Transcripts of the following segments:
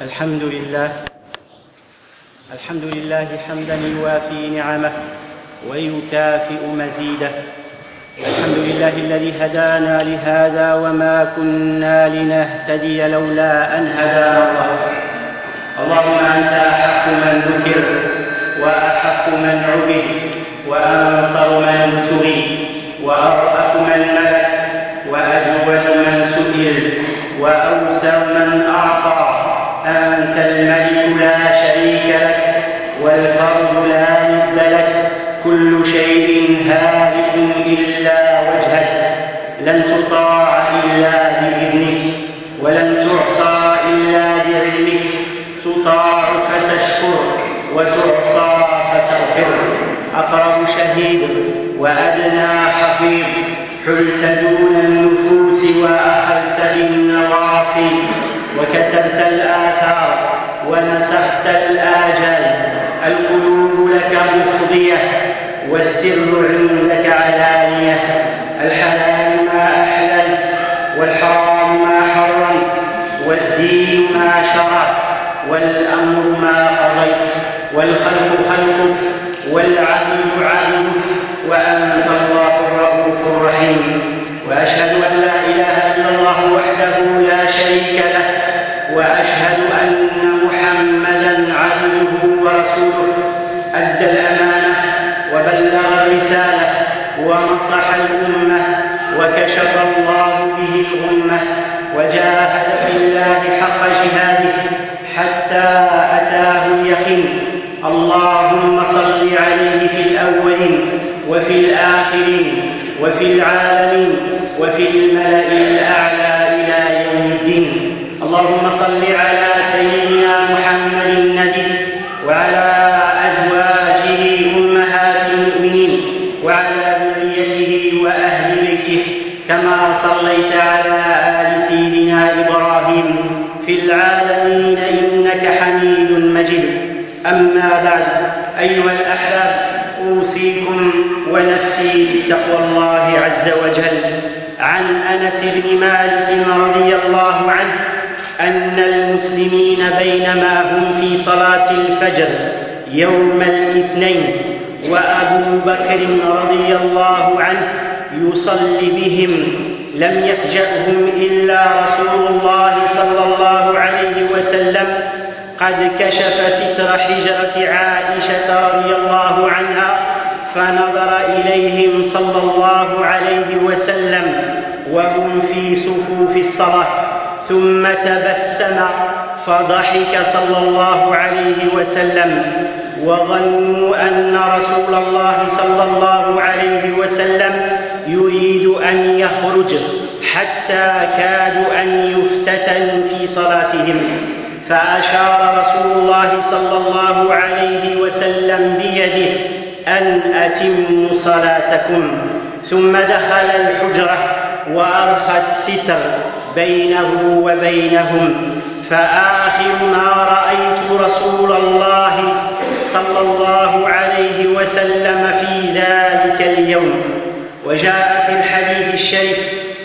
الحمد لله حمدا يوافي نعمه ويكافئ مزيده. الحمد لله الذي هدانا لهذا وما كنا لنهتدي لولا أن هدانا الله. اللهم أنت أحق من ذكر وأحق من عبد وأنصر من ابتغي وأرأف من ملك وأجود من سئل وأوسع من أعطى. أنت الملك لا شريك لك والفرد لا ند لك. كل شيء هالك إلا وجهك، لن تطاع إلا بإذنك ولن تعصى إلا بعلمك. تطاع فتشكر وتعصى فتغفر. أقرب شهيد وأدنى حفيظ، حلت دون النفوس وأخلت بالنواصي وكتبت الآثار ونسخت الآجال. القلوب لك مفضية والسر عندك علانية. الحلال ما أحللت والحرام ما حرمت والدين ما شرعت والأمر ما قضيت. والخلق خلقك والعبد عبدك وأنت الله الرؤوف الرحيم. وأشهد أن لا إله إلا الله وحده لا شريك له، وأشهد أن محمدًا عبده ورسوله. أدى الأمانة وبلغ الرسالة ونصح الأمة وكشف الله به الغمة، وجاهد في الله حق جهاده حتى أتاه اليقين. اللهم صل عليه في الأولين وفي الآخرين وفي العالمين وفي الملأ الأعلى إلى يوم الدين. اللهم صل على سيدنا محمد النبي وعلى أزواجه أمهات المؤمنين وعلى ذريته وأهل بيته، كما صليت على آل سيدنا إبراهيم في العالمين إنك حميد مجيد. أما بعد، أيها الأحباب، أوصيكم ونفسي بتقوى الله عز وجل. عن أنس بن مالك رضي الله عنه أن المسلمين بينما هم في صلاة الفجر يوم الاثنين وأبو بكر رضي الله عنه يصلي بهم، لم يفجأهم إلا رسول الله صلى الله عليه وسلم قد كشف ستر حجرة عائشة رضي الله عنها، فنظر إليهم صلى الله عليه وسلم وهم في صفوف الصلاة، ثم تبسم فضحك صلى الله عليه وسلم، وظنوا أن رسول الله صلى الله عليه وسلم يريد أن يخرج، حتى كادوا أن يفتتنوا في صلاتهم، فأشار رسول الله صلى الله عليه وسلم بيده أن أتموا صلاتكم، ثم دخل الحجرة وأرخى الستر بينه وبينهم. فآخر ما رأيت رسول الله صلى الله عليه وسلم في ذلك اليوم. وجاء في الحديث الشريف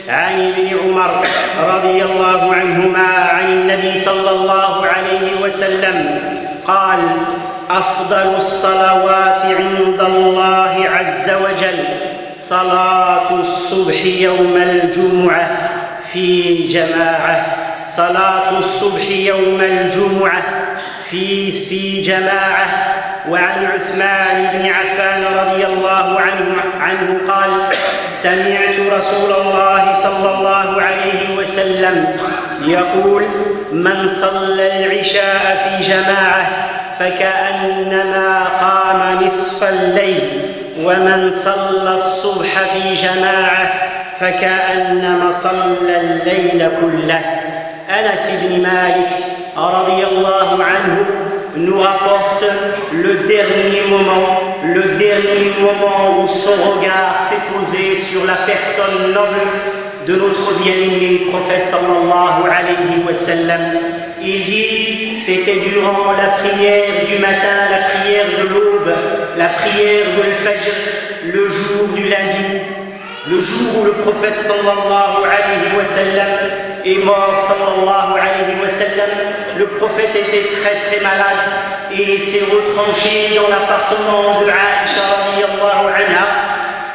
عن ابن عمر رضي الله عنهما عن النبي صلى الله عليه وسلم قال: أفضل الصلوات عند الله عز وجل صلاة الصبح يوم الجمعة في جماعة. صلاة الصبح يوم الجمعة في جماعة. وعن عثمان بن عفان رضي الله عنه قال: سمعت رسول الله صلى الله عليه وسلم يقول: من صلى العشاء في جماعة فكأنما قام نصف الليل، ومن صلى الصبح في جماعة فكأنما صلى الليل كله. أنس بن مالك رضي الله عنه nous rapporte le dernier moment où son regard s'est posé sur la personne noble de notre bien-aimé prophète sallallahu alayhi wa sallam. Il dit: c'était durant la prière du matin, la prière de l'aube, la prière de l'Fajr, le jour du lundi, le jour où le prophète sallallahu alayhi wa sallam est mort, sallallahu alayhi wa sallam, le prophète était très malade et il s'est retranché dans l'appartement de Aïcha radiyallahu anha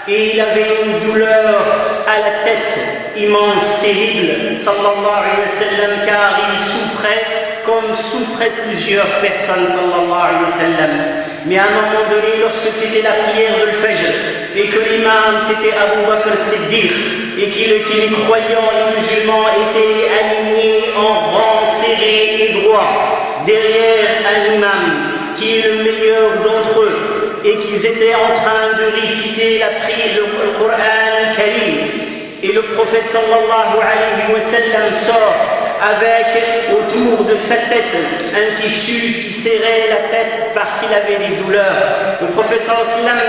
et il avait une douleur à la tête immense, terrible, sallallahu alayhi wa sallam, car il souffrait comme souffraient plusieurs personnes, sallallahu alayhi wa sallam. Mais à un moment donné, lorsque c'était la prière de l'Fajr et que l'imam c'était Abu Bakr Siddiq et que les croyants, les musulmans étaient alignés en rang serré et droit derrière un imam qui est le meilleur d'entre eux et qu'ils étaient en train de réciter la prière, le Coran Karim, et le prophète sallallahu alayhi wa sallam sort avec autour de sa tête un tissu qui serrait la tête parce qu'il avait des douleurs. Le prophète sallallahu alayhi wa sallam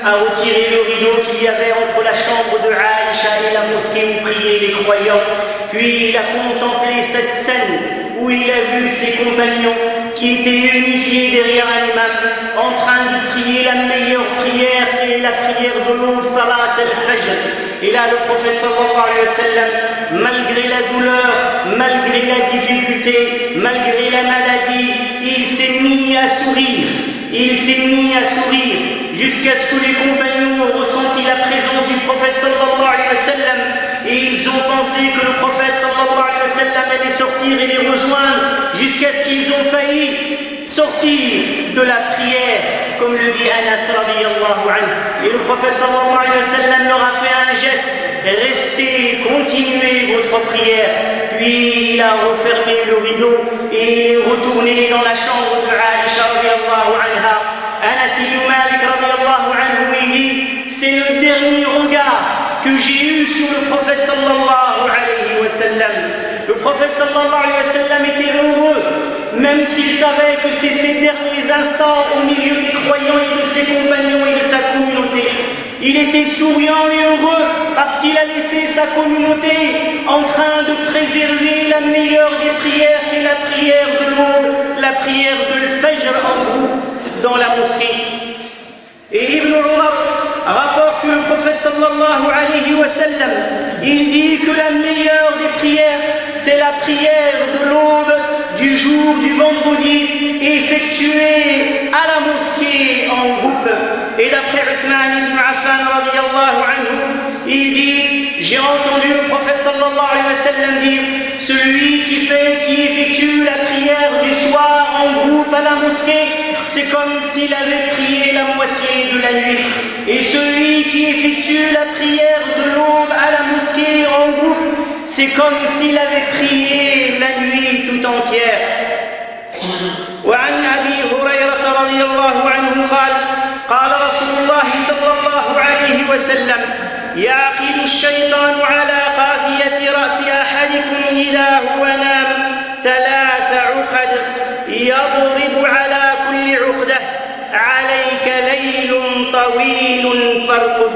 a retiré le rideau qu'il y avait entre la chambre de Aïcha et la mosquée où priaient les croyants. Puis il a contemplé cette scène où il a vu ses compagnons qui étaient unifiés derrière un imam en train de prier la meilleure prière qui est la prière de l'aube, Salat al-Fajr. Et là, le prophète sallallahu alayhi wa sallam, malgré la douleur, malgré la difficulté, malgré la maladie, il s'est mis à sourire. Il s'est mis à sourire jusqu'à ce que les compagnons ont ressenti la présence du prophète sallallahu alayhi wa sallam et ils ont pensé que le prophète sallallahu alayhi wa sallam allait sortir et les rejoindre jusqu'à ce qu'ils ont failli sortir de la prière, comme le dit Anas radiyallahu anhu. Et le prophète sallallahu alayhi wa sallam leur a fait un geste: restez, continuez votre prière. Puis il a refermé le rideau et il est retourné dans la chambre de Aïcha radiyallahu anha. Anas ibn Malik radiyallahu anhu, il dit: c'est le dernier regard que j'ai eu sur le prophète sallallahu alayhi wa sallam. Le prophète sallallahu alayhi wa sallam était heureux, même s'il savait que c'est ses derniers instants au milieu des croyants et de ses compagnons et de sa communauté. Il était souriant et heureux parce qu'il a laissé sa communauté en train de préserver la meilleure des prières, qui est la prière de l'aube, la prière de l'Fajr en groupe dans la mosquée. Et Ibn Umar rapporte que le prophète sallallahu alayhi wa sallam, il dit que la meilleure des prières, c'est la prière de l'aube du jour du vendredi effectuée à la mosquée en groupe. Et d'après Uthman ibn Affan radiyallahu anhu, il dit: j'ai entendu le prophète sallallahu alayhi wa sallam dire: celui qui effectue la prière du soir en groupe à la mosquée, c'est comme s'il avait prié la moitié de la nuit. Et celui qui effectue la prière de l'aube à la mosquée en groupe, c'est comme s'il avait prié la nuit tout entière. وعن أبي هريرة رضي الله عنه قال: قال رسول الله صلى الله عليه وسلم: يعقد الشيطان على قافية رأس أحدكم إذا هو نام 3 عقد يضرب على كل عقدة: عليك ليل طويل فارقد،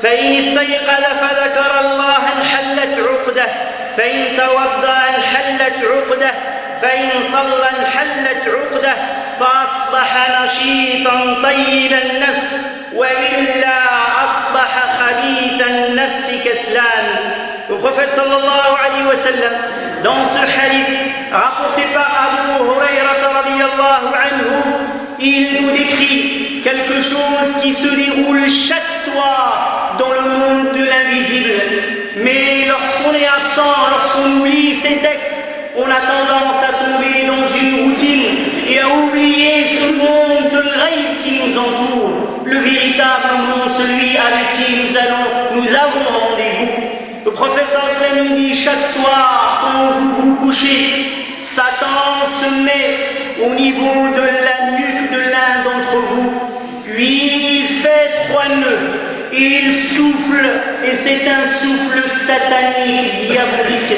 فإن استيقظ فذكر الله انحلت عقدة، فإن توضأ انحلت عقدة، فإن صلى انحلت عقدة، فأصبح نشيطا طيب النفس، وإلا أصبح خبيث النفس كسلان. Le prophète sallallahu alayhi wa sallam, dans ce hadith rapporté par Abu Hurayrata radiyallahu anhu, il nous décrit quelque chose qui se déroule chaque soir dans le monde de l'invisible. Mais lorsqu'on est absent, lorsqu'on oublie ces textes, on a tendance à tomber dans une routine et à oublier ce monde de l'ghaïb qui nous entoure, le véritable monde, celui avec qui nous avons rendez-vous. Le prophète sallallahu alayhi wa sallam dit: chaque soir, quand vous vous couchez, Satan se met au niveau de la nuque de l'un d'entre vous, puis il fait 3 nœuds, et il souffle, et c'est un souffle satanique, diabolique.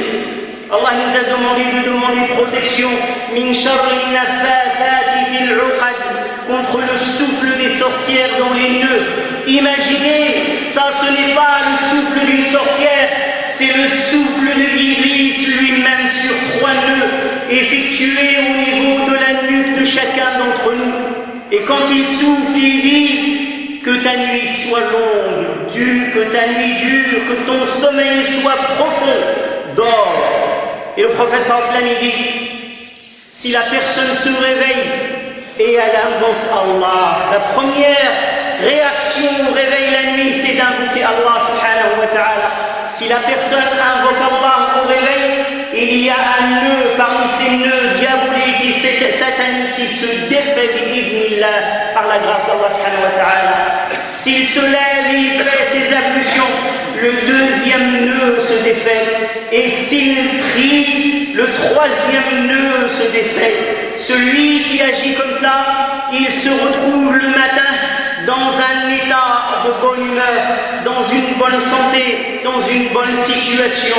Allah nous a demandé de demander protection min sharri naffathati fil uqad, contre le souffle des sorcières dans les nœuds. Imaginez, ça ce n'est pas le souffle d'une sorcière, c'est le souffle de Iblis lui-même sur 3 nœuds effectués au niveau de la nuque de chacun d'entre nous. Et quand il souffle, il dit: que ta nuit soit longue, que ta nuit dure, que ton sommeil soit profond. Dors, Et le prophète sallam dit, si la personne se réveille et elle invoque Allah, la première réaction au réveil la nuit, c'est d'invoquer Allah subhanahu wa ta'ala. Si la personne invoque Allah au réveil, il y a un nœud parmi ces nœuds diaboliques et sataniques qui se défait bi'idnillah, par la grâce d'Allah subhanahu wa ta'ala. S'il se lève et il fait ses ablutions, le deuxième nœud se défait. Et s'il prie, le troisième nœud se défait. Celui qui agit comme ça, il se retrouve le matin dans un état de bonne humeur, dans une bonne santé, dans une bonne situation.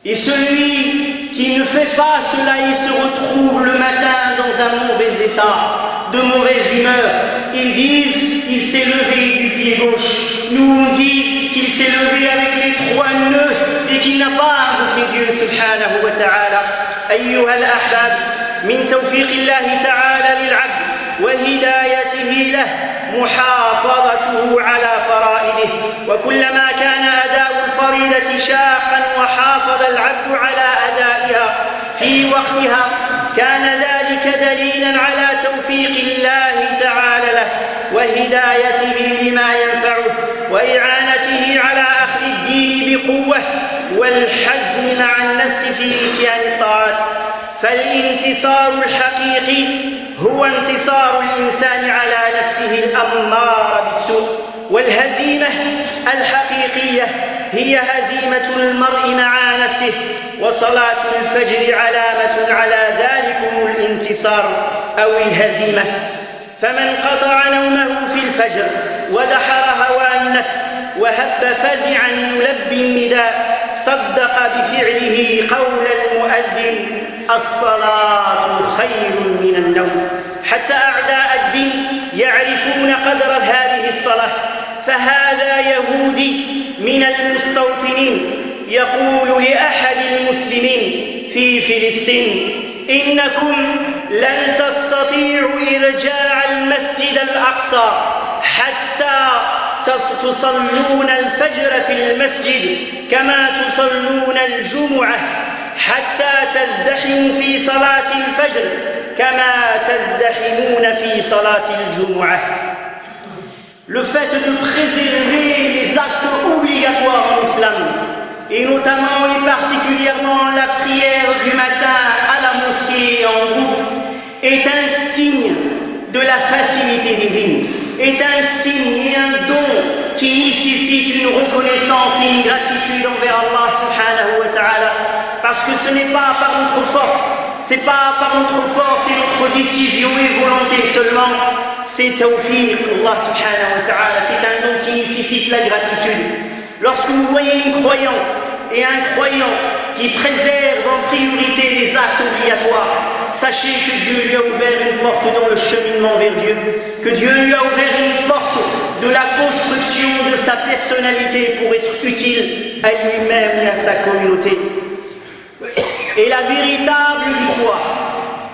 Et celui qui ne fait pas cela, il se retrouve le matin dans un mauvais état, de mauvaise humeur. Ils disent qu'il s'est levé du pied gauche. Nous on dit qu'il s'est levé avec les trois nœuds et qu'il n'a pas invoqué Dieu subhanahu wa ta'ala. Ayyuha al-ahbab, min tawfiqillahi ta'ala lil'abd wa hidayatihi lahu محافظته على فرائضه وكلما كان أداء الفريضة شاقا وحافظ العبد على أدائها في وقتها كان ذلك دليلا على توفيق الله تعالى له وهدايته لما ينفعه وإعانته على أخذ الدين بقوة والحزم مع النفس في إتيان الطاعات. فالانتصار الحقيقي هو انتصار الإنسان على نفسه الأمارة بالسوء، والهزيمة الحقيقية هي هزيمة المرء مع نفسه، وصلاة الفجر علامة على ذلكم الانتصار أو الهزيمة. فمن قطع نومه في الفجر ودحر هوى النفس وهب فزعا يلبي النداء صدق بفعله قول المؤذن الصلاة خير من النوم. حتى أعداء الدين يعرفون قدر هذه الصلاة. فهذا يهودي من المستوطنين يقول لأحد المسلمين في فلسطين: إنكم لن تستطيعوا إرجاع المسجد الأقصى حتى تصلون الفجر في المسجد كما تصلون الجمعة، حتى تزدحموا في صلاة الفجر كما تزدحمون في صلاة الجمعة. Le fait de préserver les actes obligatoires en islam, et notamment et particulièrement la prière du matin à la mosquée en groupe, est un signe de la facilité divine, est un signe et un don qui nécessite une reconnaissance et une gratitude envers Allah subhanahu wa ta'ala, parce que ce n'est pas par notre force, c'est pas par notre force et notre décision et volonté seulement, c'est tawfiq Allah subhanahu wa ta'ala, c'est un don qui nécessite la gratitude. Lorsque vous voyez une croyante et un croyant qui préserve en priorité les actes obligatoires, sachez que Dieu lui a ouvert une porte dans le cheminement vers Dieu, que Dieu lui a ouvert une porte de la construction de sa personnalité pour être utile à lui-même et à sa communauté. Et la véritable victoire,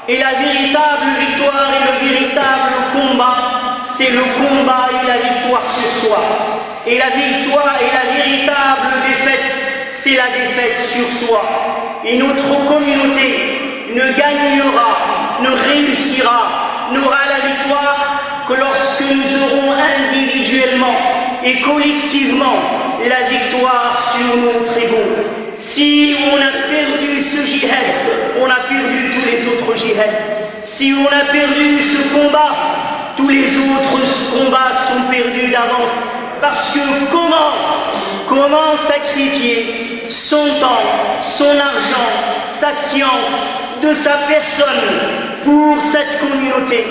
et le véritable combat, c'est le combat et la victoire sur soi. Et la victoire et la véritable défaite, c'est la défaite sur soi. Et notre communauté ne gagnera, ne réussira, n'aura la victoire que lorsque nous aurons individuellement et collectivement la victoire sur notre ego. Si on a perdu ce jihad, on a perdu tous les autres jihads. Si on a perdu ce combat, tous les autres combats sont perdus d'avance. Parce que comment sacrifier son temps, son argent, sa science, de sa personne pour cette communauté,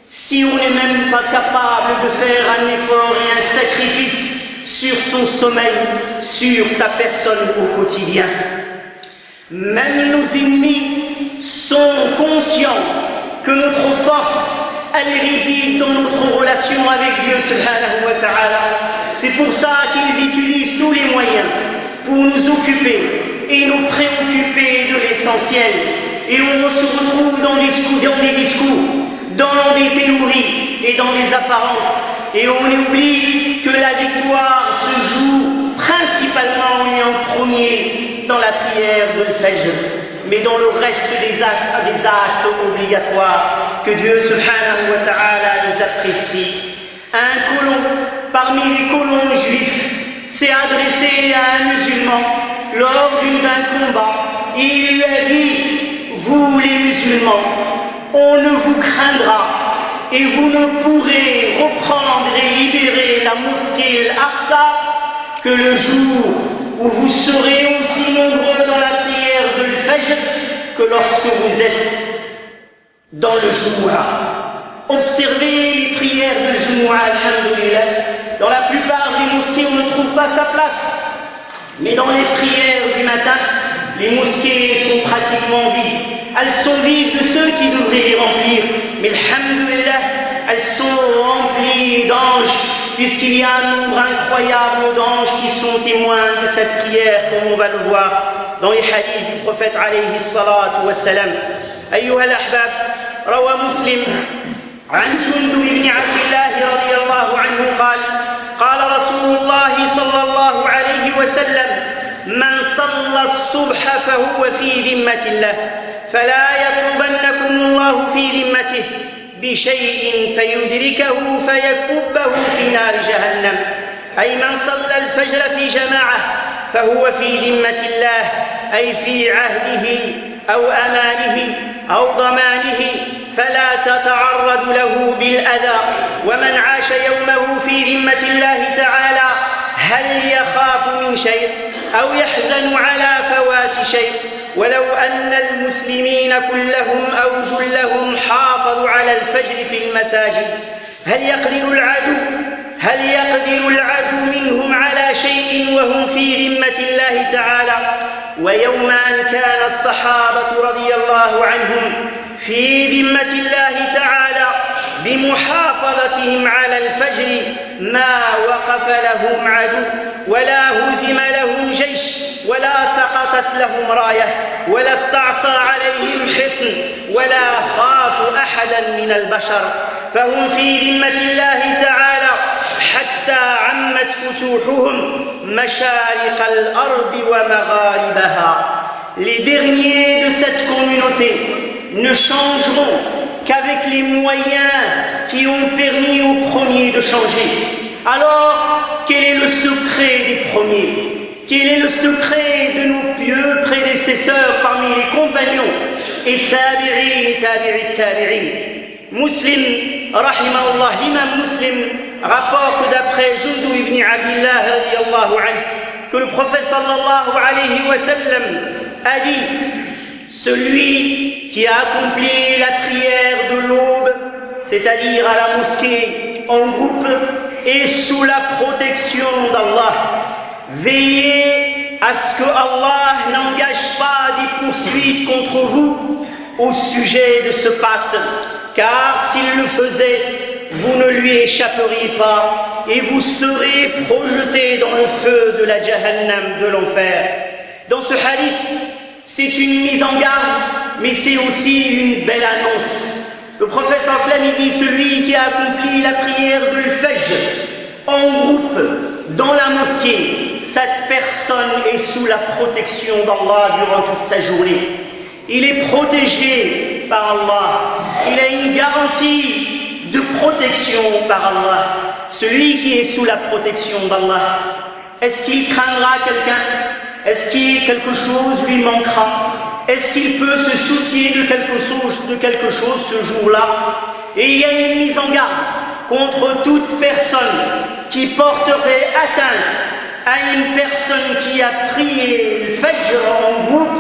si on n'est même pas capable de faire un effort et un sacrifice sur son sommeil, sur sa personne au quotidien. Même nos ennemis sont conscients que notre force, elle réside dans notre relation avec Dieu subhanahu wa ta'ala. C'est pour ça qu'ils utilisent tous les moyens pour nous occuper et nous préoccuper de l'essentiel. Et on se retrouve dans des discours, dans des théories et dans des apparences. Et on oublie que la victoire se joue principalement et en premier dans la prière de l'Fajr, mais dans le reste des actes obligatoires que Dieu subhanahu wa ta'ala nous a prescrits. Un colon parmi les colons juifs s'est adressé à un musulman lors d'un combat et il lui a dit: vous les musulmans, on ne vous craindra et vous ne pourrez reprendre et libérer la mosquée Al-Aqsa que le jour où vous serez aussi nombreux dans la prière de l'Fajr que lorsque vous êtes dans le Jumu'ah. Observez les prières de Jumu'ah, alhamdulillah. Dans la plupart des mosquées, on ne trouve pas sa place. Mais dans les prières du matin, les mosquées sont pratiquement vides. Elles sont vides de ceux qui devraient les remplir. Mais alhamdulillah, elles sont remplies d'anges, puisqu'il y a un nombre incroyable d'anges qui sont témoins de cette prière, comme on va le voir dans les hadiths du prophète alayhi salatu wa salam. Ayyuha al-ahbab, rawa Muslim عن جندب بن عبد الله رضي الله عنه قال: قال رسول الله صلى الله عليه وسلم: من صلى الصبح فهو في ذمة الله فلا يطلبنكم الله في ذمته بشيء فيدركه فيكبه في نار جهنم. أي من صلى الفجر في جماعة فهو في ذمة الله، أي في عهده أو أمانه أو ضمانه، فلا تتعرض له بالأذى. ومن عاش يومه في ذمة الله تعالى هل يخاف من شيء أو يحزن على فوات شيء؟ ولو أن المسلمين كلهم أو جلهم حافظوا على الفجر في المساجد هل يقدر العدو منهم على شيء وهم في ذمة الله تعالى؟ ويوم أن كان الصحابة رضي الله عنهم في ذمة الله تعالى بمحافظتهم على الفجر ما وقف لهم عدو ولا هزم لهم جيش ولا سقطت لهم راية ولا استعصى عليهم حصن ولا خافوا أحدا من البشر، فهم في ذمة الله تعالى حتى عمت فتوحهم مشارق الأرض ومغاربها. Les derniers de cette communauté ne changeront qu'avec les moyens qui ont permis aux premiers de changer. Alors, quel est le secret des premiers? Quel est le secret de nos pieux prédécesseurs parmi les compagnons et tabi'in? Muslim, rahimahullah, l'imam Muslim rapporte d'après Jundub ibn Abdillah radiyallahu anhu que le prophète sallallahu alayhi wa sallam a dit: celui qui a accompli la prière de l'aube, c'est-à-dire à la mosquée en groupe et sous la protection d'Allah, veillez à ce que Allah n'engage pas des poursuites contre vous au sujet de ce pacte, car s'il le faisait, vous ne lui échapperiez pas et vous serez projetés dans le feu de la Jahannam, de l'enfer. Dans ce hadith, c'est une mise en garde, mais c'est aussi une belle annonce. Le prophète sallallahu dit: celui qui a accompli la prière de l'Fajr en groupe dans la mosquée, cette personne est sous la protection d'Allah durant toute sa journée. Il est protégé par Allah. Il a une garantie de protection par Allah. Celui qui est sous la protection d'Allah, est-ce qu'il craindra quelqu'un? Est-ce que quelque chose lui manquera? Est-ce qu'il peut se soucier de quelque chose ce jour-là? Et il y a une mise en garde contre toute personne qui porterait atteinte à une personne qui a prié le Fajr en groupe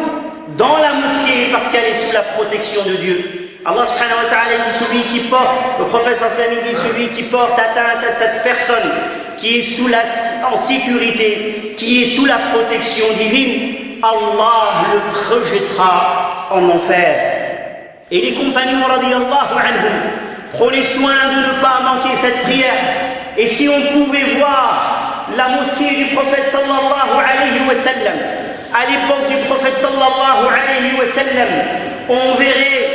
dans la mosquée parce qu'elle est sous la protection de Dieu. Allah subhanahu wa ta'ala dit: celui qui porte, le prophète sallallahu dit: celui qui porte atteinte à cette personne qui est en sécurité, qui est sous la protection divine, Allah le projettera en enfer. Et les compagnons radiyallahu anhum prenaient soin de ne pas manquer cette prière. Et si on pouvait voir la mosquée du prophète sallallahu alayhi wa sallam, à l'époque du prophète sallallahu alayhi wa sallam, on verrait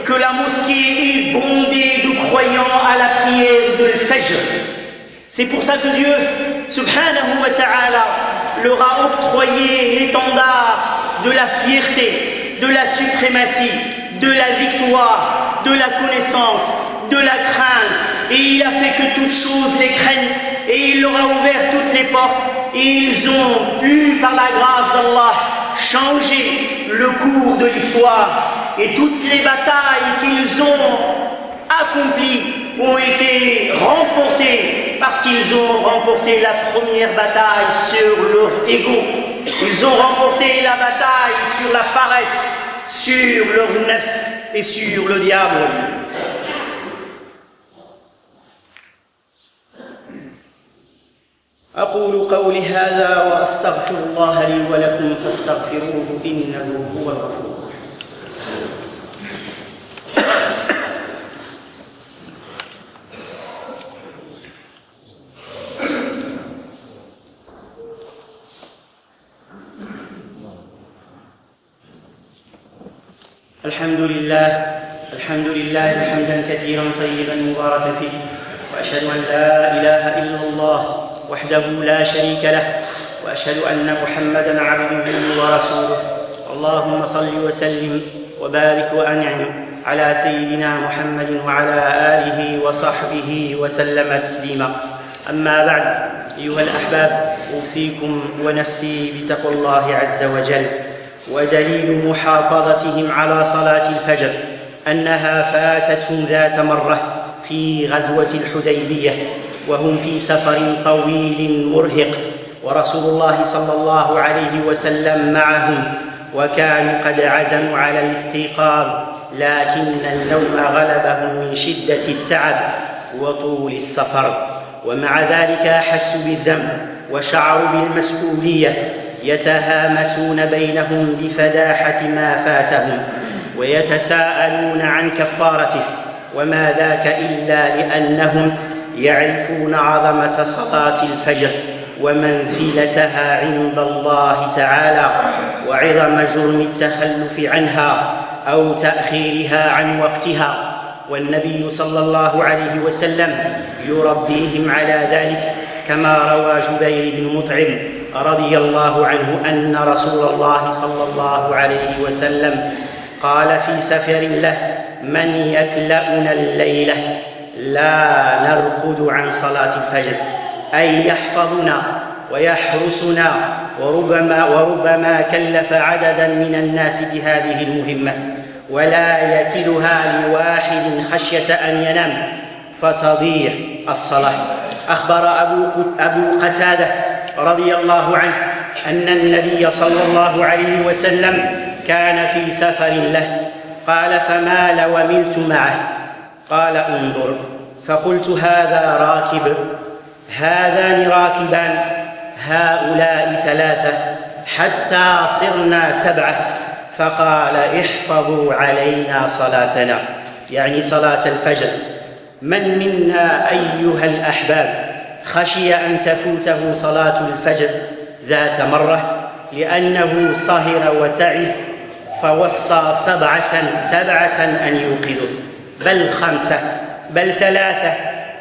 que la mosquée est bondée de croyants à la prière de l'Fajr. C'est pour ça que Dieu, subhanahu wa ta'ala, leur a octroyé l'étendard de la fierté, de la suprématie, de la victoire, de la connaissance, de la crainte, et il a fait que toutes choses les craignent, et il leur a ouvert toutes les portes, et ils ont pu, par la grâce d'Allah, changer le cours de l'histoire, et toutes les batailles qu'ils ont accomplies ont été remportées parce qu'ils ont remporté la première bataille sur leur ego. Ils ont remporté la bataille sur la paresse, sur leur nefs et sur le diable. أقول قولي هذا وأستغفر الله لي ولكم فاستغفروه إنه هو الغفور. الحمد لله حمدا كثيرا طيبا مباركا فيه، وأشهد أن لا إله إلا الله وحده لا شريك له، وأشهد أن محمدا عبده ورسوله. اللهم صل وسلم وبارك وأنعم على سيدنا محمد وعلى آله وصحبه وسلم تسليما. أما بعد، أيها الأحباب، أوصيكم ونفسي بتقوى الله عز وجل. ودليل محافظتهم على صلاة الفجر أنها فاتتهم ذات مرة في غزوة الحديبية وهم في سفر طويل مرهق، ورسول الله صلى الله عليه وسلم معهم، وكانوا قد عزموا على الاستيقاظ، لكن النوم غلبهم من شدة التعب وطول السفر، ومع ذلك أحسوا بالذنب وشعروا بالمسؤولية، يتهامسون بينهم بفداحة ما فاتهم، ويتساءلون عن كفارته، وما ذاك إلا لأنهم يعرفون عظمة صلاة الفجر ومنزلتها عند الله تعالى، وعظم جرم التخلف عنها أو تأخيرها عن وقتها. والنبي صلى الله عليه وسلم يربيهم على ذلك، كما روى جبير بن مطعم رضي الله عنه أن رسول الله صلى الله عليه وسلم قال في سفر له: من يكلأنا الليلة لا نرقد عن صلاة الفجر، أي يحفظنا ويحرسنا، وربما كلف عددا من الناس بهذه المهمة، ولا يكلها لواحد خشية أن ينام فتضيع الصلاة. أخبر أبو قتادة رضي الله عنه أن النبي صلى الله عليه وسلم كان في سفر له، قال: فمال وملت معه، قال: انظر، فقلت: هذا راكب، هذان راكبان، هؤلاء ثلاثة، حتى صرنا 7، فقال: احفظوا علينا صلاتنا، يعني صلاة الفجر. من منا أيها الأحباب خشي أن تفوته صلاة الفجر ذات مرة لأنه سهر وتعب فوصى سبعة أن يوقظوا، بل 5، بل 3؟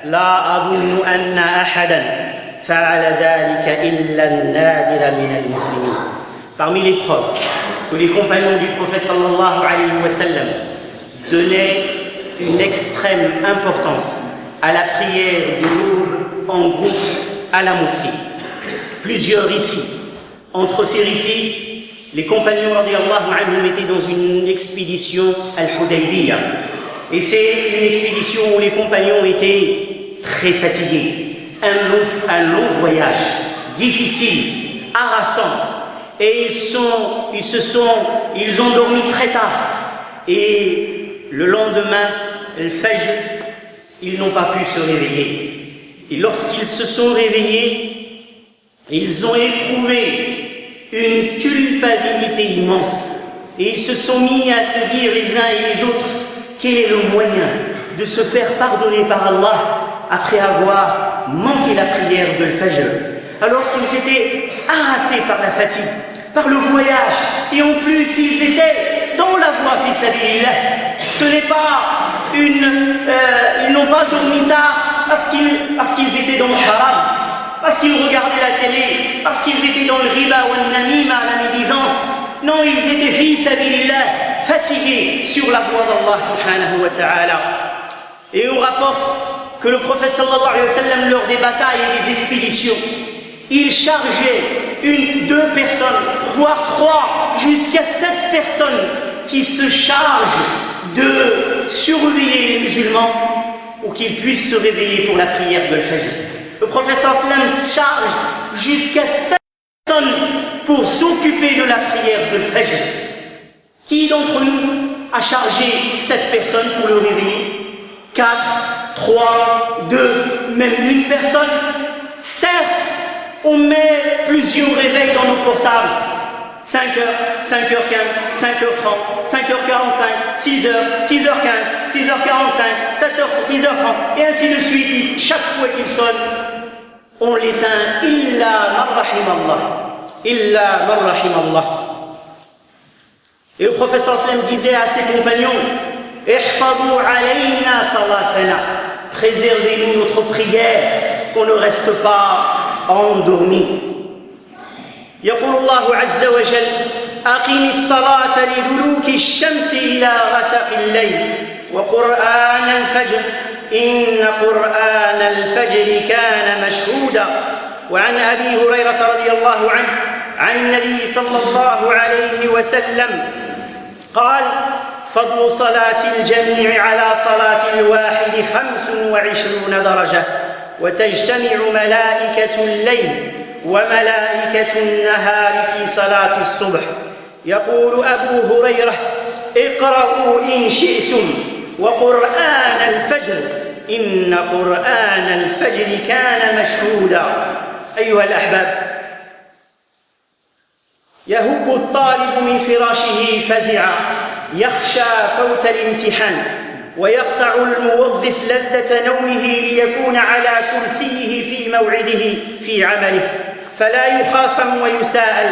لا أظن أن أحدا فعل ذلك إلا النادر من المسلمين. Parmi les preuves que les compagnons du prophète sallallahu alayhi wa sallam donnaient une extrême importance à la prière de l'aube en groupe à la mosquée. Plusieurs récits. Entre ces récits, les compagnons radiyallahu anhum étaient dans une expédition al-Hudaybiyah. Et c'est une expédition où les compagnons étaient très fatigués. Un long voyage, difficile, harassant. Et ils ont dormi très tard. Et le lendemain, le Fajr, ils n'ont pas pu se réveiller. Et lorsqu'ils se sont réveillés, ils ont éprouvé une culpabilité immense. Et ils se sont mis à se dire les uns et les autres: quel est le moyen de se faire pardonner par Allah après avoir manqué la prière de Fajr, alors qu'ils étaient harassés par la fatigue, par le voyage, et en plus ils étaient dans la voie fi sabilillah. Ce n'est pas ils n'ont pas dormi tard parce qu'ils étaient dans le haram. parce qu'ils regardaient la télé, parce qu'ils étaient dans le riba ou le namima, la médisance. Non, ils étaient fi sabilillah, fatigués sur la voie d'Allah subhanahu wa ta'ala. Et on rapporte que le prophète sallallahu alayhi wa sallam, lors des batailles et des expéditions, il chargeait 1, 2 personnes, voire 3, jusqu'à 7 personnes qui se chargent de surveiller les musulmans pour qu'ils puissent se réveiller pour la prière de l'Fajr. Le prophète sallallahu alayhi wa sallam charge jusqu'à 7 personnes pour s'occuper de la prière de l'Fajr. Qui d'entre nous a chargé 7 personnes pour le réveiller? 4, 3, 2, même 1 personne? Certes, on met plusieurs réveils dans nos portables. 5h, 5h15, 5h30, 5h45, 6h, 6h15, 6h45, 7h, 6h30, et ainsi de suite. Chaque fois qu'il sonne, on l'éteint. Illa man rahimallah. Illa man rahimallah. Et le prophète sallallahu alayhi wa sallam disait à ses compagnons: Ihfadhu alayna salatana. Préservez-nous notre prière, qu'on ne reste pas endormi. يقول الله عز وجل: أقم الصلاة لدلوك الشمس إلى غسق الليل وقرآن الفجر إن قرآن الفجر كان مشهودا. وعن أبي هريرة رضي الله عنه عن النبي صلى الله عليه وسلم قال: فضل صلاة الجميع على صلاة الواحد 25 درجة وتجتمع ملائكة الليل وملائكة النهار في صلاة الصبح. يقول أبو هريرة: اقرأوا إن شئتم وقرآن الفجر إن قرآن الفجر كان مشهودا. أيها الأحباب، يهب الطالب من فراشه فزعا يخشى فوت الامتحان، ويقطع الموظف لذة نومه ليكون على كرسيه في موعده في عمله فلا يخاصم ويساءل.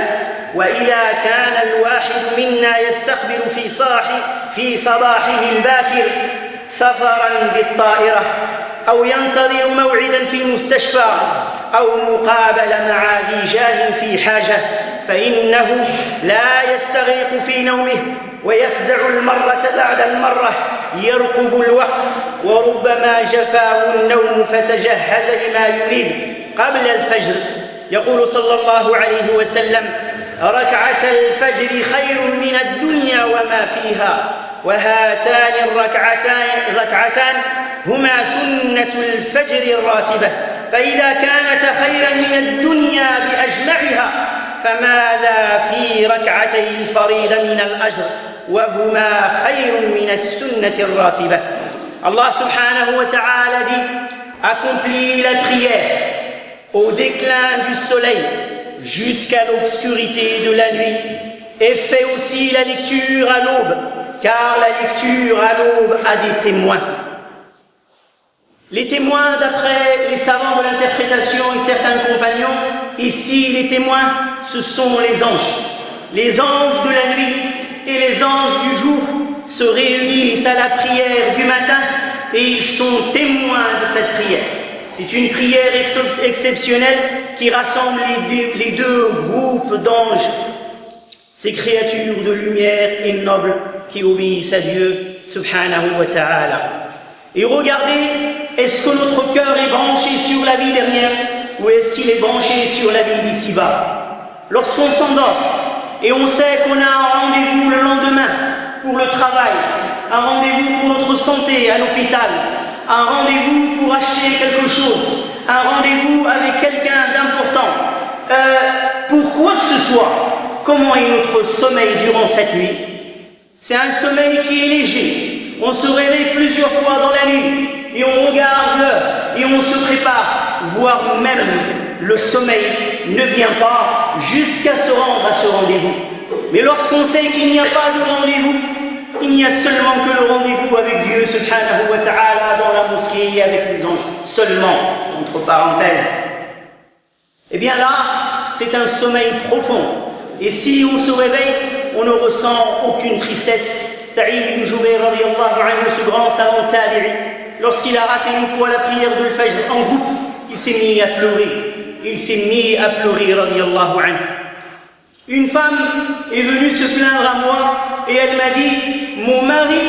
وإذا كان الواحد منا يستقبل في صباحه الباكر سفرا بالطائرة أو ينتظر موعدا في المستشفى أو مقابلة مع ذي جاه في حاجة، فإنه لا يستغرق في نومه ويفزع المرة بعد المرة، يرقب الوقت، وربما جفاه النوم فتجهز لما يريد قبل الفجر. يقول صلى الله عليه وسلم: ركعة الفجر خير من الدنيا وما فيها، وهاتان الركعتان هما سنة الفجر الراتبة، فإذا كانتا خيرا من الدنيا بأجمعها فماذا في ركعتي الفريضة من الأجر وهما خير من السنة الراتبة. Allah subhanahu wa ta'ala dit: accomplis la prière au déclin du soleil jusqu'à l'obscurité de la nuit, et fais aussi la lecture à l'aube, car la lecture à l'aube a des témoins. Les témoins, d'après les savants de l'interprétation et certains compagnons, ici les témoins, ce sont les anges. Les anges de la nuit et les anges du jour se réunissent à la prière du matin et ils sont témoins de cette prière. C'est une prière exceptionnelle qui rassemble les deux groupes d'anges, ces créatures de lumière et nobles qui obéissent à Dieu subhanahu wa ta'ala. Et regardez, est-ce que notre cœur est branché sur la vie dernière ou est-ce qu'il est branché sur la vie d'ici-bas? Lorsqu'on s'endort et on sait qu'on a un rendez-vous le lendemain pour le travail, un rendez-vous pour notre santé à l'hôpital, un rendez-vous pour acheter quelque chose, un rendez-vous avec quelqu'un d'important, pour quoi que ce soit, comment est notre sommeil durant cette nuit? C'est un sommeil qui est léger. On se réveille plusieurs fois dans la nuit et on regarde l'heure et on se prépare, voire même le sommeil ne vient pas jusqu'à se rendre à ce rendez-vous. Mais lorsqu'on sait qu'il n'y a pas de rendez-vous, il n'y a seulement que le rendez-vous avec Dieu subhanahu wa ta'ala dans la mosquée avec les anges, seulement, entre parenthèses. Eh bien là, c'est un sommeil profond. Et si on se réveille, on ne ressent aucune tristesse. Saïd ibn Jubayr radiyallahu anhu, ce grand savant tabi'i, lorsqu'il a raté une fois la prière de l'Fajr en groupe, il s'est mis à pleurer. il s'est mis à pleurer, radiyallahu anhu. Une femme est venue se plaindre à moi et elle m'a dit, mon mari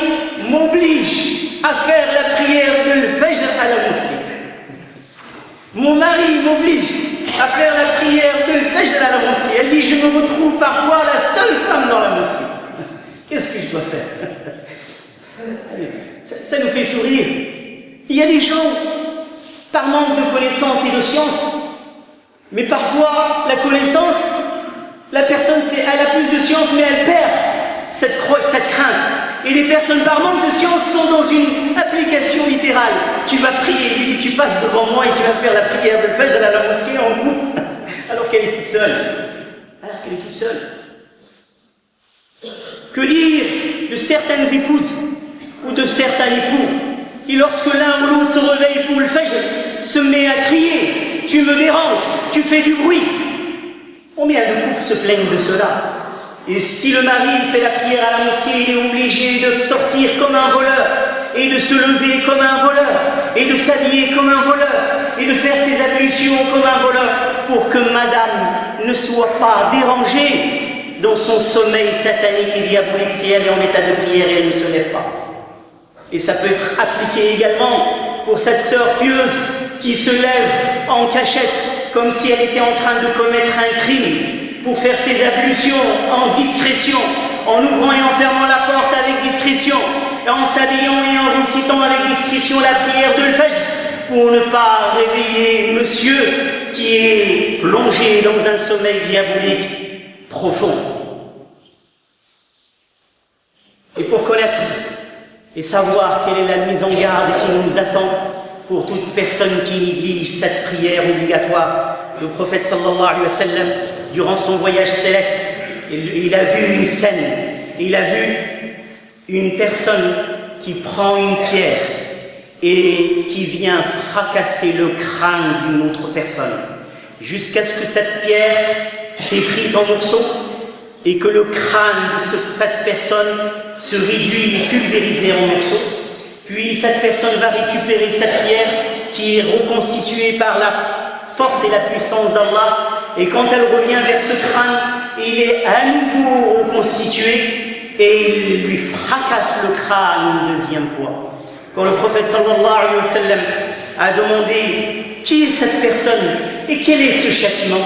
m'oblige à faire la prière de l'Fajr à la mosquée. Mon mari m'oblige à faire la prière de l'Fajr à la mosquée. Elle dit, je me retrouve parfois la seule femme dans la mosquée. Qu'est-ce que je dois faire? Ça nous fait sourire. Il y a des gens, par manque de connaissances et de science, mais parfois la connaissance, la personne, elle a plus de science, mais elle perd cette crainte. Et les personnes par manque de science sont dans une application littérale. Tu vas prier, il dit, tu passes devant moi et tu vas faire la prière de Fajr à la mosquée en groupe, alors qu'elle est toute seule. Que dire de certaines épouses ou de certains époux qui, lorsque l'un ou l'autre se réveille pour le Fajr, se met à crier, tu me déranges, tu fais du bruit. Combien de couples se plaignent de cela? Et si le mari fait la prière à la mosquée, il est obligé de sortir comme un voleur, et de se lever comme un voleur, et de s'habiller comme un voleur, et de faire ses ablutions comme un voleur, pour que madame ne soit pas dérangée dans son sommeil satanique et diabolique si elle est en état de prière et elle ne se lève pas. Et ça peut être appliqué également pour cette sœur pieuse qui se lève en cachette, comme si elle était en train de commettre un crime, pour faire ses ablutions en discrétion, en ouvrant et en fermant la porte avec discrétion, et en s'habillant et en récitant avec discrétion la prière de l'Fajr, pour ne pas réveiller monsieur qui est plongé dans un sommeil diabolique profond. Et pour connaître et savoir quelle est la mise en garde qui nous attend pour toute personne qui néglige cette prière obligatoire, le prophète sallallahu alayhi wa sallam, durant son voyage céleste, il a vu une scène, il a vu une personne qui prend une pierre et qui vient fracasser le crâne d'une autre personne, jusqu'à ce que cette pierre s'effrite en morceaux et que le crâne de cette personne se réduit et pulvérisé en morceaux. Puis cette personne va récupérer cette pierre qui est reconstituée par la force et la puissance d'Allah, et quand elle revient vers ce crâne, il est à nouveau reconstitué et il lui fracasse le crâne une deuxième fois. Quand le prophète sallallahu alayhi wa sallam a demandé qui est cette personne et quel est ce châtiment,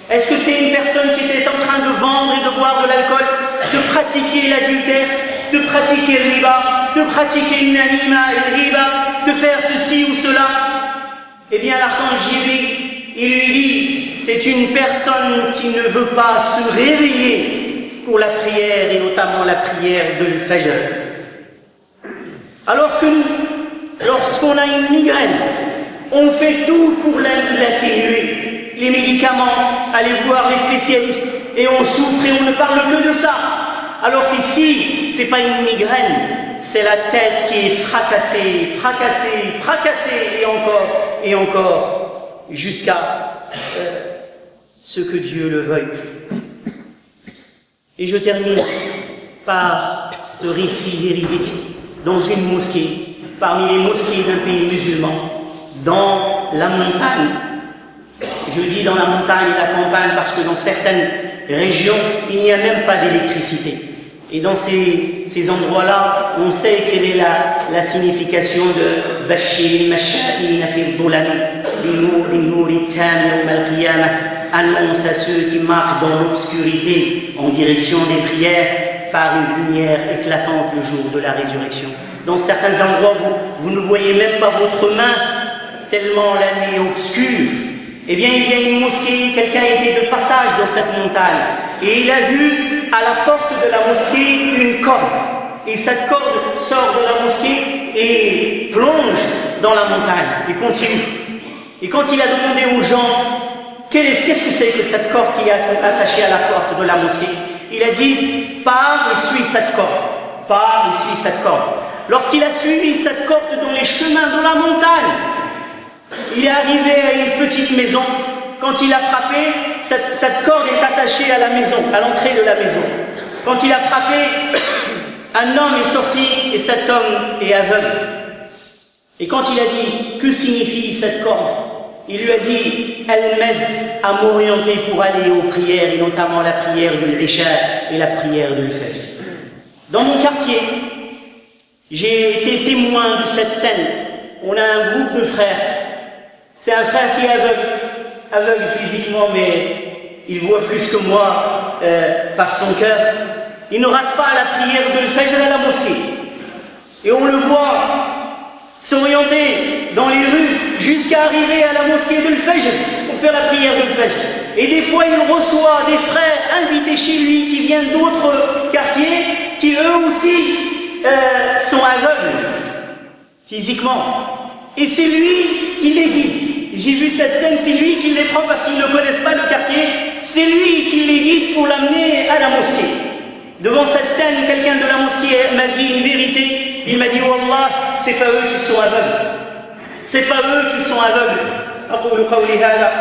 est-ce que c'est une personne qui était en train de vendre et de boire de l'alcool, de pratiquer l'adultère, de pratiquer le riba, de pratiquer le namima et le riba, de faire ceci ou cela? Eh bien l'archange Jibril, il lui dit, c'est une personne qui ne veut pas se réveiller pour la prière et notamment la prière de l'Fajr. Alors que nous, lorsqu'on a une migraine, on fait tout pour l'atténuer. Les médicaments, aller voir les spécialistes, et on souffre et on ne parle que de ça. Alors qu'ici, c'est pas une migraine, c'est la tête qui est fracassée, et encore, jusqu'à ce que Dieu le veuille. Et je termine par ce récit véridique dans une mosquée, parmi les mosquées d'un pays musulman, dans la montagne. Je dis dans la montagne et la campagne parce que dans certaines régions, il n'y a même pas d'électricité. Et dans ces endroits-là, on sait quelle est la signification de Bashir al-Masha'ina fi al-Nouri Tam yawm al-Qiyamah, annonce à ceux qui marchent dans l'obscurité en direction des prières par une lumière éclatante le jour de la résurrection. Dans certains endroits, vous ne voyez même pas votre main, tellement la nuit est obscure. Eh bien, il y a une mosquée, quelqu'un était de passage dans cette montagne, et il a vu à la porte de la mosquée une corde. Et cette corde sort de la mosquée et plonge dans la montagne, et continue. Et quand il a demandé aux gens, qu'est-ce que c'est que cette corde qui est attachée à la porte de la mosquée, il a dit, pars et suis cette corde. Pars et suis cette corde. Lorsqu'il a suivi cette corde dans les chemins de la montagne, il est arrivé à une petite maison. Quand il a frappé, cette corde est attachée à la maison, à l'entrée de la maison. Quand il a frappé, un homme est sorti et cet homme est aveugle. Et quand il a dit, que signifie cette corde? il lui a dit « Elle m'aide à m'orienter pour aller aux prières, et notamment la prière de l'Isha et la prière de l'Fajr. » Dans mon quartier, j'ai été témoin de cette scène. On a un groupe de frères. C'est un frère qui est aveugle physiquement, mais il voit plus que moi par son cœur. Il ne rate pas la prière de l'Fajr à la mosquée. Et on le voit s'orienter dans les rues jusqu'à arriver à la mosquée de l'Fajr pour faire la prière de l'Fajr. Et des fois, il reçoit des frères invités chez lui qui viennent d'autres quartiers qui eux aussi sont aveugles physiquement. Et c'est lui qui les guide. J'ai vu cette scène, c'est lui qui les prend parce qu'ils ne connaissent pas le quartier. C'est lui qui les guide pour l'amener à la mosquée. Devant cette scène, quelqu'un de la mosquée m'a dit une vérité. Il m'a dit, Wallah, c'est pas eux qui sont aveugles. C'est pas eux qui sont aveugles. أقول قولي هذا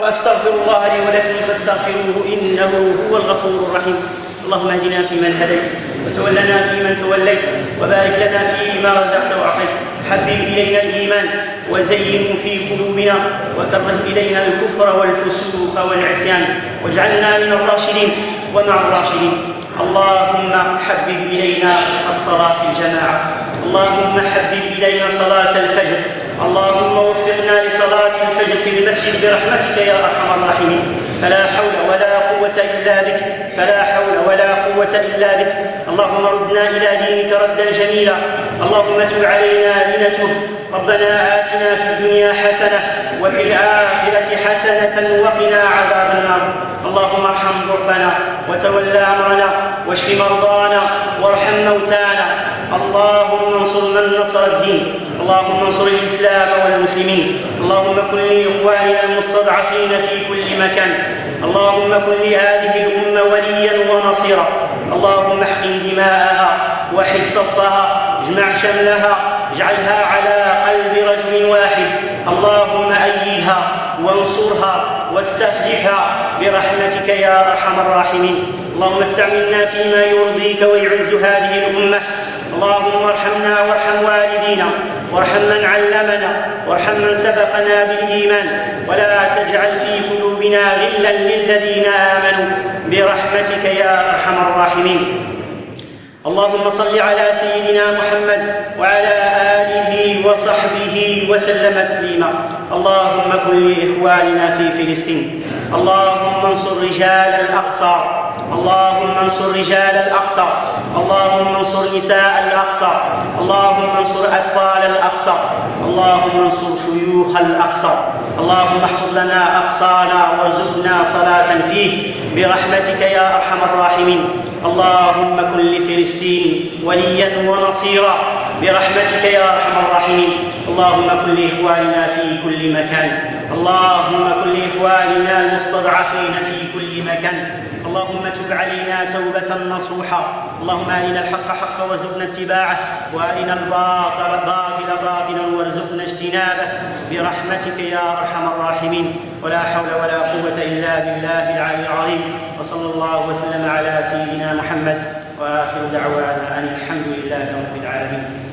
وأستغفر الله لي ولكم فاستغفروه إنه هو الغفور الرحيم. اللهم اهدنا فيمن هديت وتولنا فيمن توليت وبارك لنا فيما رزقت وأعطيت. حبب إلينا الإيمان وزينه في قلوبنا وكره إلينا الكفر والفسوق والعصيان واجعلنا من الراشدين ومع الراشدين. اللهم حبب إلينا الصلاة في الجماعة. اللهم حبب إلينا صلاة الفجر. اللهم وفقنا لصلاة الفجر في المسجد برحمتك يا أرحم الراحمين. فلا حول ولا قوة إلا بك. فلا حول ولا قوة إلا بك. اللهم ردنا إلى دينك ردا جميلا. اللهم تب علينا لنتوب. ربنا آتنا في الدنيا حسنة وفي الآخرة حسنة وقنا عذاب النار. اللهم ارحم ضعفنا وتولى أمرنا واشف مرضانا وارحم موتانا. اللهم انصر من نصر الدين. اللهم انصر الإسلام والمسلمين. اللهم كن لإخواننا المستضعفين في كل مكان. اللهم كن لهذه الأمة وليا ونصيرا. اللهم احقن دماءها وحد صفها اجمع شملها اجعلها على قلب رجل واحد. اللهم أيدها وانصرها واستخلفها برحمتك يا أرحم الراحمين. اللهم استعملنا فيما يرضيك ويعز هذه الأمة. اللهم ارحمنا وارحم والدينا وارحم من علمنا وارحم من سبقنا بالإيمان ولا تجعل في قلوبنا غلا للذين آمنوا برحمتك يا أرحم الراحمين. اللهم صل على سيدنا محمد وعلى آله وصحبه وسلم تسليما. اللهم كن لإخواننا في فلسطين. اللهم انصر رجال الأقصى. اللهم انصر رجال الأقصى. اللهم انصر نساء الأقصى. اللهم انصر أطفال الأقصى. اللهم انصر شيوخ الأقصى. اللهم احفظ لنا أقصانا وارزقنا صلاة فيه برحمتك يا أرحم الراحمين. اللهم كن لفلسطين وليا ونصيرا برحمتك يا أرحم الراحمين. اللهم كن لإخواننا في كل مكان. اللهم كن لإخواننا المستضعفين في كل مكان. اللهم تب علينا توبة نصوحا. اللهم أرنا الحق حقا وارزقنا اتباعه وأرنا الباطل باطلا وارزقنا اجتنابه برحمتك يا أرحم الراحمين. ولا حول ولا قوة إلا بالله العلي العظيم. وصلى الله وسلم على سيدنا محمد وآخر دعوانا أن الحمد لله رب العالمين.